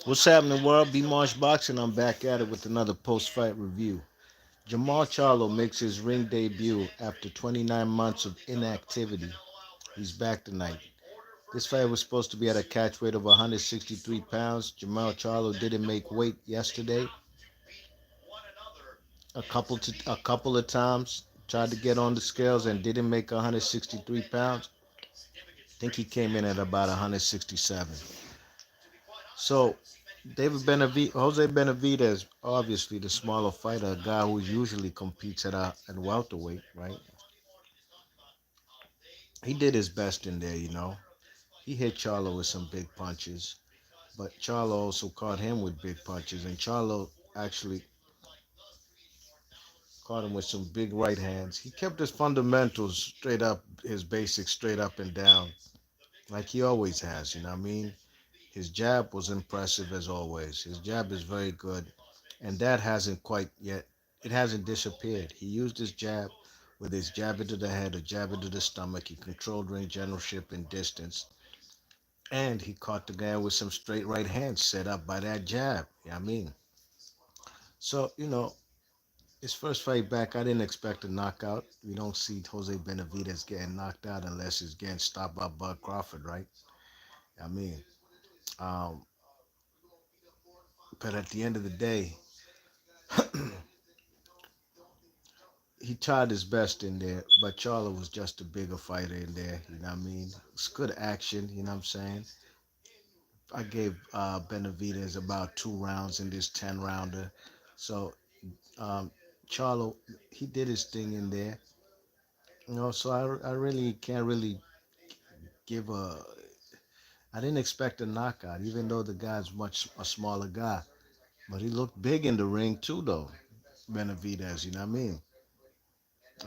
What's happening, world? B Marsh Boxing. I'm back at it with another post-fight review. Jermall Charlo makes his ring debut after 29 months of inactivity. He's back tonight. This fight was supposed to be at a catch weight of 163 pounds. Jermall Charlo didn't make weight yesterday. A couple of times tried to get on the scales and didn't make 163 pounds. I think he came in at about 167. So Jose Benavidez, obviously the smaller fighter, a guy who usually competes at welterweight, right? He did his best in there. He hit Charlo with some big punches, but Charlo also caught him with big punches, and Charlo actually caught him with some big right hands. He kept his fundamentals straight up, his basics straight up and down, like he always has. You know what I mean? His jab was impressive as always. His jab is very good, and that hasn't quite yet. It hasn't disappeared. He used his jab with his jab into the head, a jab into the stomach. He controlled ring generalship and distance, and he caught the guy with some straight right hands set up by that jab. I mean, so his first fight back, I didn't expect a knockout. We don't see Jose Benavidez getting knocked out unless he's getting stopped by Bud Crawford, right? I mean, um, but at the end of the day, he tried his best in there, but Charlo was just a bigger fighter in there. You know what I mean? It's good action. You know what I'm saying? I gave Benavidez about 2 rounds in this 10 rounder. So um, Charlo, he did his thing in there. So I really can't really give a. I didn't expect a knockout, even though the guy's much a smaller guy. But he looked big in the ring too, though. Benavidez, you know what I mean?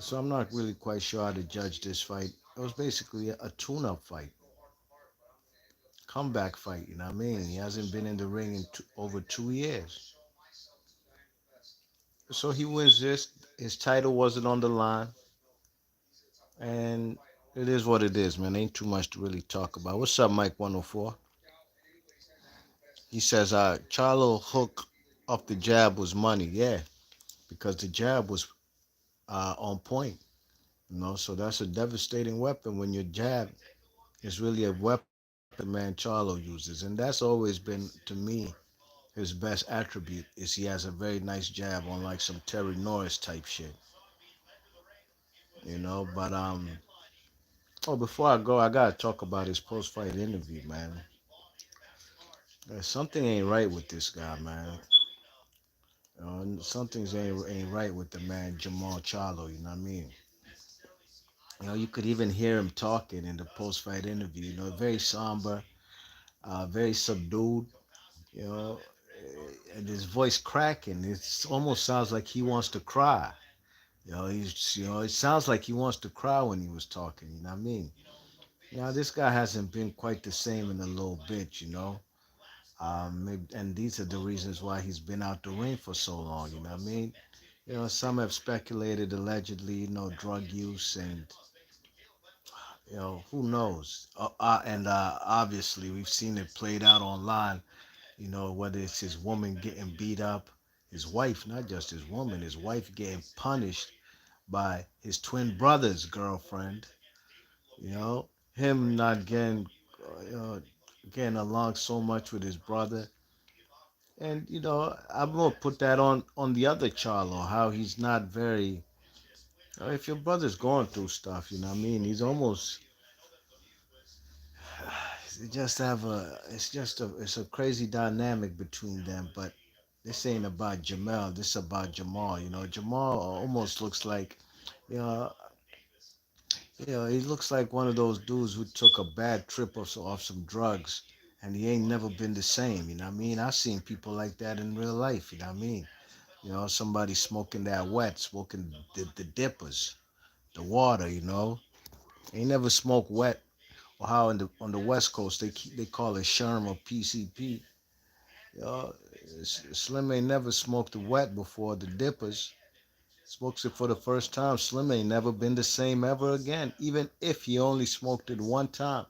So I'm not really quite sure how to judge this fight. It was basically a tune-up fight, comeback fight. You know what I mean? He hasn't been in the ring in over 2 years. So he wins this. His title wasn't on the line, and it is what it is, man. Ain't too much to really talk about. What's up, Mike 104? He says, Charlo hook off the jab was money. Yeah, because the jab was on point. So that's a devastating weapon when your jab is really a weapon that man Charlo uses. And that's always been, to me, his best attribute is he has a very nice jab on like some Terry Norris type shit. But oh, before I go, I gotta talk about his post fight interview, man. Something ain't right with this guy, man. Something's ain't right with the man Jermall Charlo. You know what I mean? You could even hear him talking in the post fight interview. Very somber, very subdued. You know, and his voice cracking. It almost sounds like he wants to cry. It sounds like he wants to cry when he was talking. You know what I mean? This guy hasn't been quite the same in a little bit. And these are the reasons why he's been out the ring for so long. You know what I mean? Some have speculated allegedly, drug use and who knows? And obviously we've seen it played out online. Whether it's his woman getting beat up, his wife, not just his woman, his wife getting punished by his twin brother's girlfriend. Him not getting along so much with his brother. And I'm gonna put that on the other Charlo, how he's not very. If your brother's going through stuff, you know what I mean. He's almost. They just have a. It's a crazy dynamic between them. But this ain't about Jamel. This is about Jermall. Jermall almost looks like, you know, he looks like one of those dudes who took a bad trip off some drugs, and he ain't never been the same. You know what I mean? I've seen people like that in real life. You know what I mean? Somebody smoking that wet, smoking the dippers, the water. Ain't never smoked wet. Or how on the West Coast they call it Sherm or PCP. You know, Slim ain't never smoked the wet before the dippers. Smokes it for the first time. Slim ain't never been the same ever again, even if he only smoked it one time.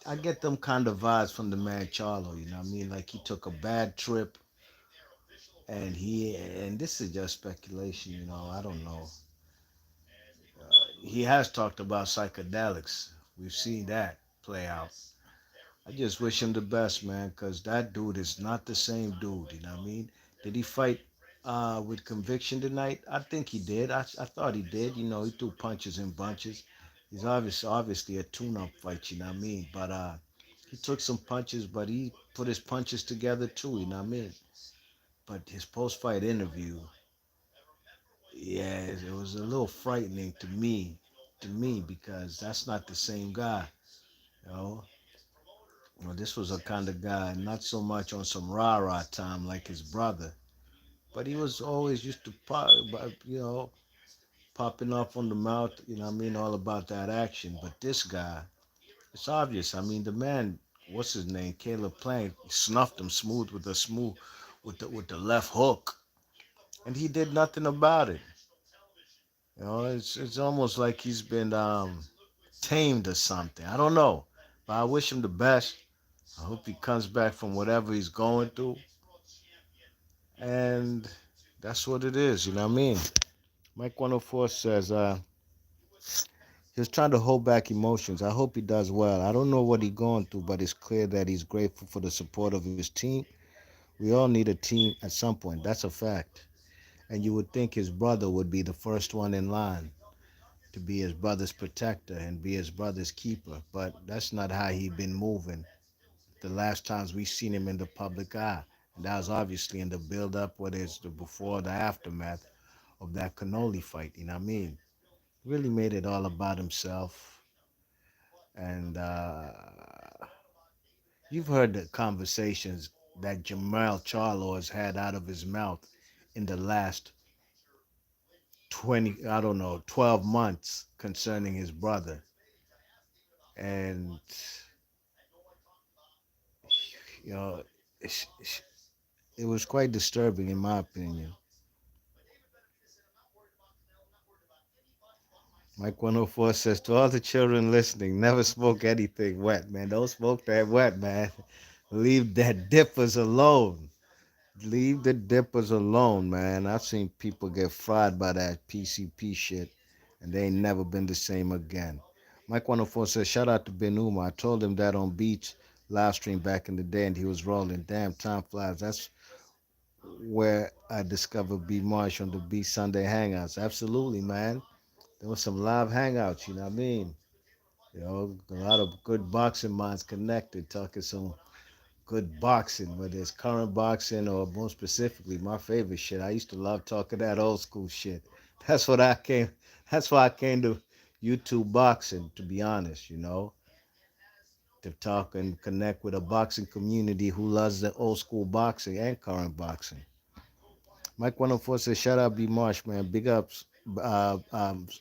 I get them kind of vibes from the man Charlo. You know what I mean? Like he took a bad trip, and this is just speculation. You know, I don't know. He has talked about psychedelics. We've seen that play out. I just wish him the best, man, because that dude is not the same dude. You know what I mean? Did he fight with conviction tonight? I think he did. I thought he did. You know, he threw punches in bunches. He's obviously a tune-up fight. You know what I mean? But he took some punches, but he put his punches together too. You know what I mean? But his post-fight interview, yeah, it was a little frightening to me, because that's not the same guy. You know, well, this was a kind of guy, not so much on some rah-rah time like his brother, but he was always used to popping off on the mouth, you know what I mean, all about that action. But this guy, it's obvious. I mean, the man, what's his name, Caleb Plank, snuffed him smooth with the left hook, and he did nothing about it. You know, it's almost like he's been tamed or something. I don't know, but I wish him the best. I hope he comes back from whatever he's going through. And that's what it is, you know what I mean? Mike 104 says he was trying to hold back emotions. I hope he does well. I don't know what he's going through, but it's clear that he's grateful for the support of his team. We all need a team at some point. That's a fact. And you would think his brother would be the first one in line to be his brother's protector and be his brother's keeper. But that's not how he been moving the last times we seen him in the public eye. And that was obviously in the build up, whether it's the before or the aftermath of that cannoli fight, you know what I mean? Really made it all about himself. And you've heard the conversations that Jermall Charlo'S had out of his mouth in the last 20, I don't know, 12 months concerning his brother. And, you know, it was quite disturbing in my opinion. Mike 104 says to all the children listening, never smoke anything wet, man. Don't smoke that wet, man. Leave that dippers alone. Leave the dippers alone, man. I've seen people get fried by that PCP shit, and they ain't never been the same again. Mike 104 says, shout out to Ben Uma. I told him that on Beats live stream back in the day, and he was rolling. Damn, time flies. That's where I discovered B Marsh on the Beat Sunday Hangouts. Absolutely, man. There was some live hangouts, you know what I mean? You know, a lot of good boxing minds connected, talking some good boxing, whether it's current boxing or more specifically my favorite shit. I used to love talking that old school shit. That's what I came. That's why I came to YouTube boxing, to be honest. You know, to talk and connect with a boxing community who loves the old school boxing and current boxing. Mike 104 says, shout out B Marsh, man. Big ups.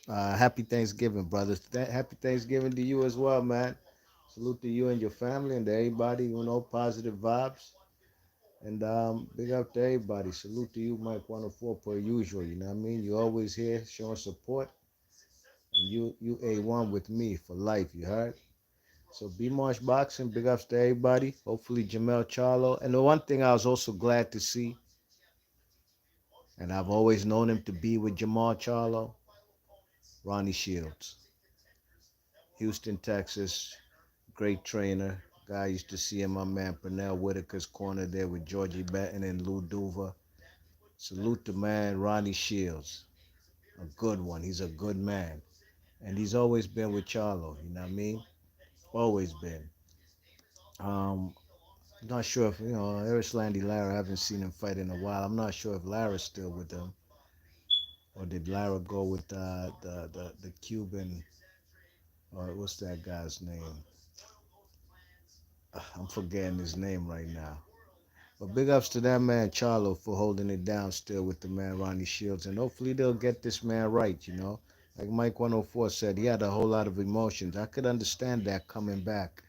Happy Thanksgiving, brothers. Happy Thanksgiving to you as well, man. Salute to you and your family and to everybody, positive vibes. And big up to everybody. Salute to you, Mike 104 per usual. You know what I mean? You always here showing support. And you A1 with me for life, you heard? So B Marsh Boxing, big ups to everybody. Hopefully Jermall Charlo. And the one thing I was also glad to see, and I've always known him to be with Jermall Charlo, Ronnie Shields. Houston, Texas, great trainer. Guy used to see in my man Pernell Whitaker's corner there with Georgie Benton and Lou Duva. Salute the man, Ronnie Shields. A good one. He's a good man. And he's always been with Charlo, you know what I mean? Always been. Um, I'm not sure if, Eris Landy Lara, I haven't seen him fight in a while. I'm not sure if Lara's still with them. Or did Lara go with the Cuban, or what's that guy's name? I'm forgetting his name right now. But big ups to that man Charlo for holding it down still with the man Ronnie Shields. And hopefully they'll get this man right, you know. Like Mike 104 said, he had a whole lot of emotions. I could understand that coming back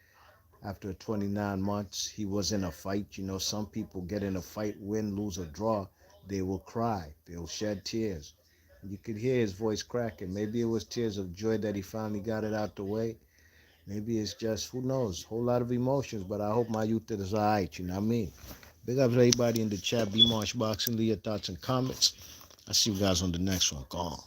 after 29 months. He was in a fight. You know, some people get in a fight, win, lose, or draw. They will cry. They'll shed tears. You could hear his voice cracking. Maybe it was tears of joy that he finally got it out the way. Maybe it's just, who knows, whole lot of emotions, but I hope my youth is all right, you know what I mean? Big up to everybody in the chat, B Marsh Boxing, leave your thoughts and comments. I'll see you guys on the next one. Go on.